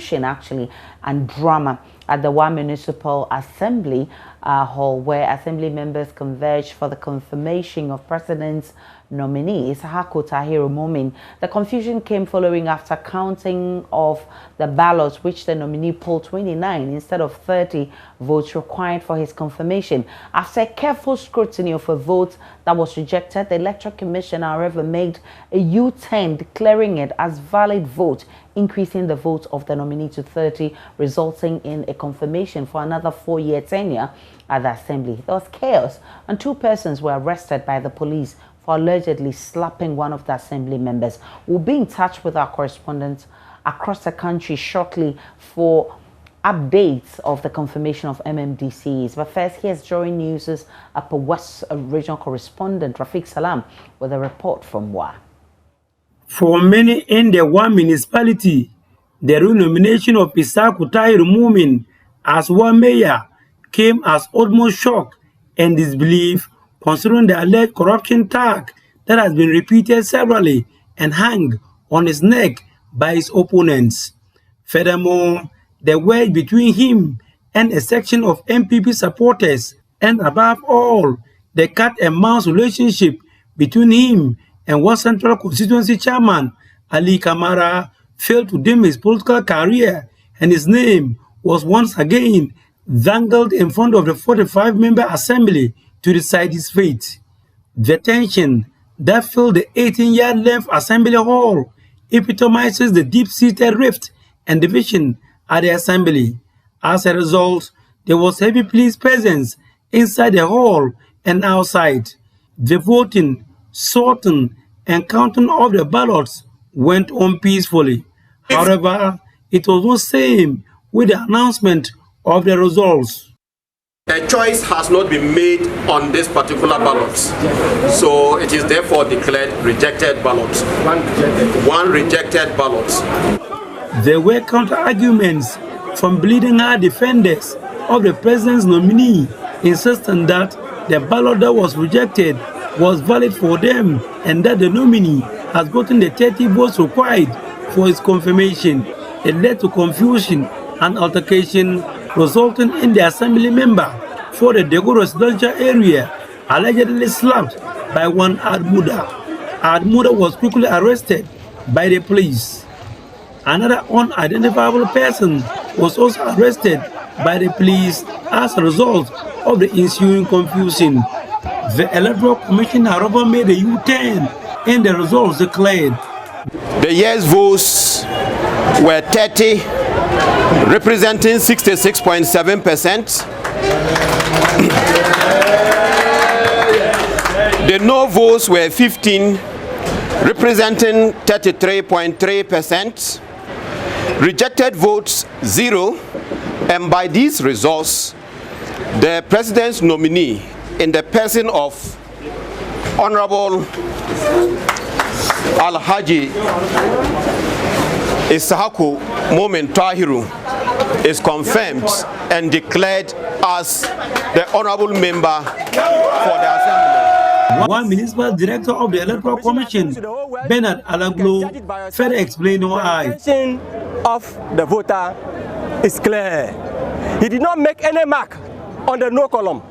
confusion actually and drama at the Wa Municipal Assembly Hall, where assembly members converged for the confirmation of President's nominee Ishaku Tahiru Mumin. The confusion came following after counting of the ballots, which the nominee polled 29 instead of 30 votes required for his confirmation. After careful scrutiny of a vote that was rejected, the Electoral Commission, however, made a U-turn, declaring it as valid vote, increasing the vote of the nominee to 30, resulting in a confirmation for another 4-year tenure at the assembly. There was chaos, and 2 persons were arrested by the police for allegedly slapping one of the assembly members. We'll be in touch with our correspondents across the country shortly for updates of the confirmation of MMDCs. But first, here's Joy News' Upper West regional correspondent Rafiq Salam with a report from Wa. For many in the Wa municipality, the renomination of Ishaku Tahiru Mumin as Wa mayor came as almost shock and disbelief, considering the alleged corruption tag that has been repeated severally and hung on his neck by his opponents. Furthermore, the wedge between him and a section of MPP supporters, and above all, the cat-and-mouse relationship between him and Wa Central Constituency Chairman Ali Kamara, failed to dim his political career, and his name was once again dangled in front of the 45-member assembly to decide his fate. The tension that filled the 18-yard length assembly hall epitomizes the deep-seated rift and division at the assembly. As a result, there was heavy police presence inside the hall and outside. The voting, sorting, and counting of the ballots went on peacefully. However, it was the same with the announcement of the results. A choice has not been made on this particular ballot, so it is therefore declared rejected ballot. One rejected ballot. There were counter-arguments from bleeding-heart defenders of the president's nominee, insisting that the ballot that was rejected was valid for them and that the nominee has gotten the 30 votes required for his confirmation. It led to confusion and altercation, resulting in the assembly member for the Dego residential area allegedly slapped by one Admuda. Admuda was quickly arrested by the police. Another unidentifiable person was also arrested by the police as a result of the ensuing confusion. The Electoral Commission, however, made a U-turn and the results declared. The yes votes were 30, representing 66.7%. The no votes were 15, representing 33.3%. Rejected votes 0, and by these results, the president's nominee, in the person of Honorable Alhaji Ishaku Mumin Tahiru, is confirmed and declared as the honorable member for the assembly. One municipal director of the Electoral Commission, Bernard Alaglo, further explained why. The intention of the voter is clear. He did not make any mark on the no column.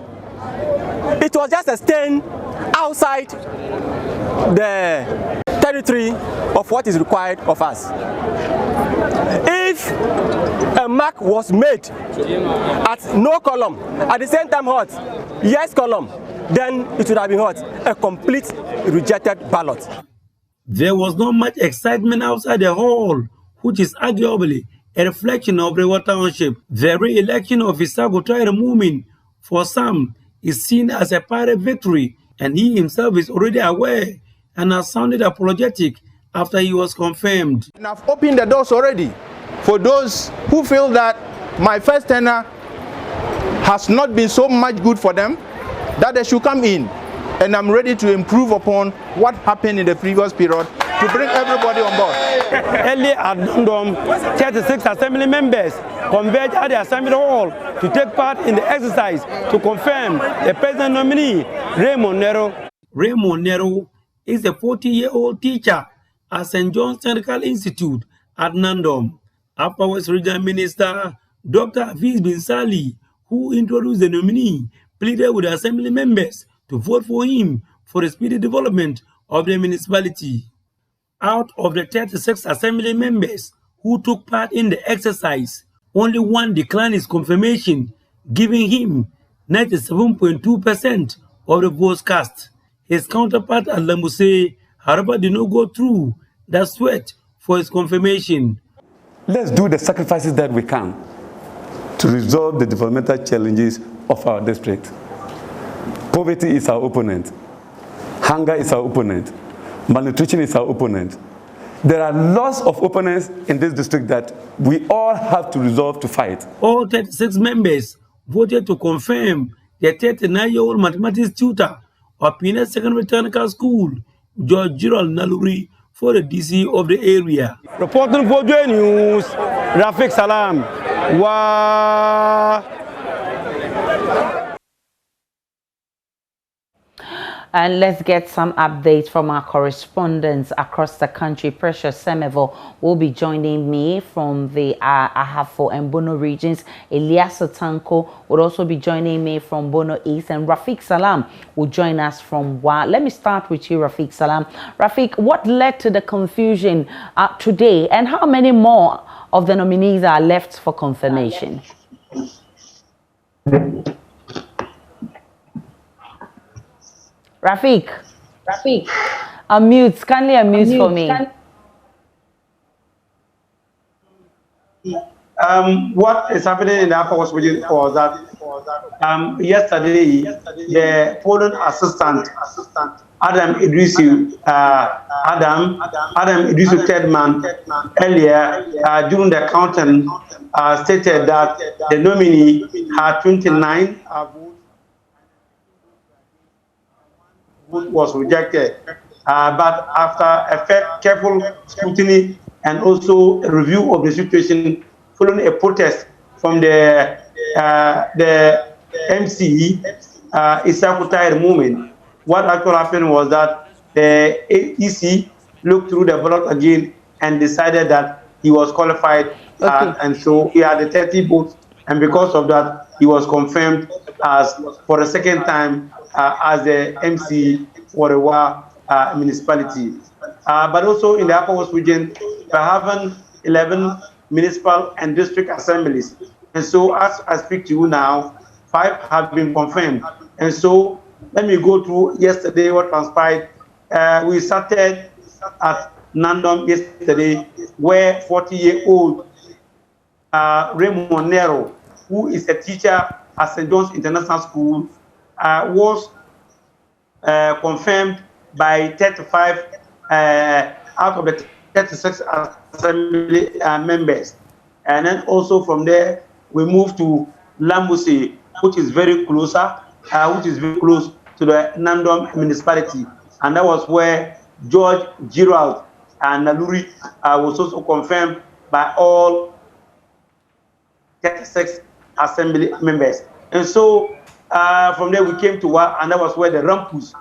It was just a stain outside the territory of what is required of us. If a mark was made at no column, at the same time hot, yes column, then it would have been hot, a complete rejected ballot. There was not much excitement outside the hall, which is arguably a reflection of the Wa Township. The re-election of Ishaku Tahiru Mumin for some is seen as a pirate victory, and he himself is already aware and has sounded apologetic after he was confirmed. And I've opened the doors already for those who feel that my first tenure has not been so much good for them, that they should come in, and I'm ready to improve upon what happened in the previous period to bring everybody on board. Early at Nandom, 36 assembly members converged at the assembly hall to take part in the exercise to confirm the president nominee, Raymond Nero. Raymond Nero is a 40-year-old teacher at St. John's Technical Institute at Nandom. Upper West Regional Minister Dr. Hafiz bin Sali, who introduced the nominee, pleaded with the assembly members to vote for him for the speedy development of the municipality. Out of the 36 assembly members who took part in the exercise, only one declined his confirmation, giving him 97.2% of the votes cast. His counterpart at Lamuse, however, did not go through the sweat for his confirmation. Let's do the sacrifices that we can to resolve the developmental challenges of our district. Poverty is our opponent. Hunger is our opponent. Malnutrition is our opponent. There are lots of opponents in this district that we all have to resolve to fight. All 36 members voted to confirm the 39-year-old mathematics tutor of Pinet Secondary Technical School, George Gerald Naluri, for the DC of the area. Reporting for J News, Rafik Salam. And let's get some updates from our correspondents across the country. Precious Semevo will be joining me from the Ahafo and Bono regions. Elias Tanko will also be joining me from Bono East. And Rafik Salam will join us from Wa. Let me start with you, Rafik Salam. Rafik, what led to the confusion today? And how many more of the nominees are left for confirmation? Rafik, unmute. Kindly unmute for me. What is happening in the Upper West region was that yesterday the polling assistant Adam Idrisu third man earlier during the counting stated that the nominee had 29 vote was rejected, but after a careful scrutiny and also a review of the situation following a protest from the MC Isakutai movement, what actually happened was that the EC looked through the ballot again and decided that he was qualified, and so he had the 30 votes, and because of that, he was confirmed as for the second time as the MC for the Wa municipality. But also in the Upper West region, we're having 11 municipal and district assemblies. And so as I speak to you now, 5 have been confirmed. And so let me go through yesterday what transpired. We started at Nandom yesterday, where 40-year-old Raymond Nero, who is a teacher at St. John's International School, was confirmed by 35 out of the 36 assembly members. And then also from there, we moved to Lambuse, which is very close to the Nandom municipality. And that was where George Gerald and Naluri was also confirmed by all 36 assembly members. And so from there we came to Wa, and that was where the Rampus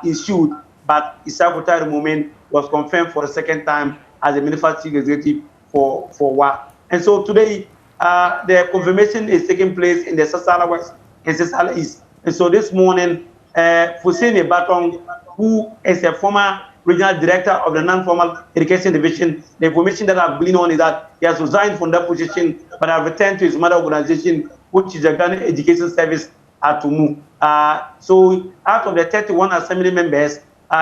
issued, but Isakutai Moment was confirmed for the second time as the municipality executive for Wa. And so today the confirmation is taking place in the Sasala West and Sasala East. And so this morning, Fusene Batong, who is a former regional director of the non-formal education division, the information that I've gleaned on is that he has resigned from that position, but has returned to his mother organization, which is the Ghana Education Service at Tumu. So out of the 31 assembly members,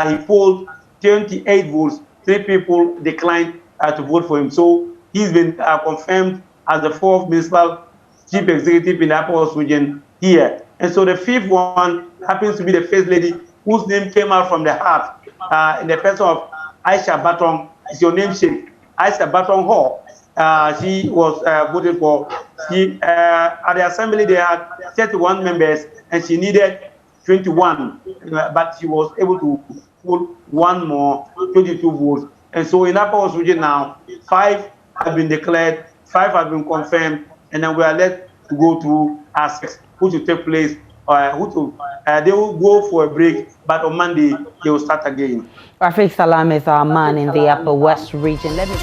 he polled 28 votes. 3 people declined to vote for him. So he's been confirmed as the 4th municipal chief executive in the Upper West region here. And so the 5th one happens to be the first lady whose name came out from the heart in the person of Aisha Batong. It's your namesake, Aisha Batong Hall. She was voted for. At the assembly, they had 31 members, and she needed 21, but she was able to pull one more, 22 votes. And so in Upper West region now, 5 have been declared, 5 have been confirmed, and then we are led to go through aspects which will take place. They will go for a break, but on Monday they will start again. Rafik Salam is our man in the Upper West region. Let me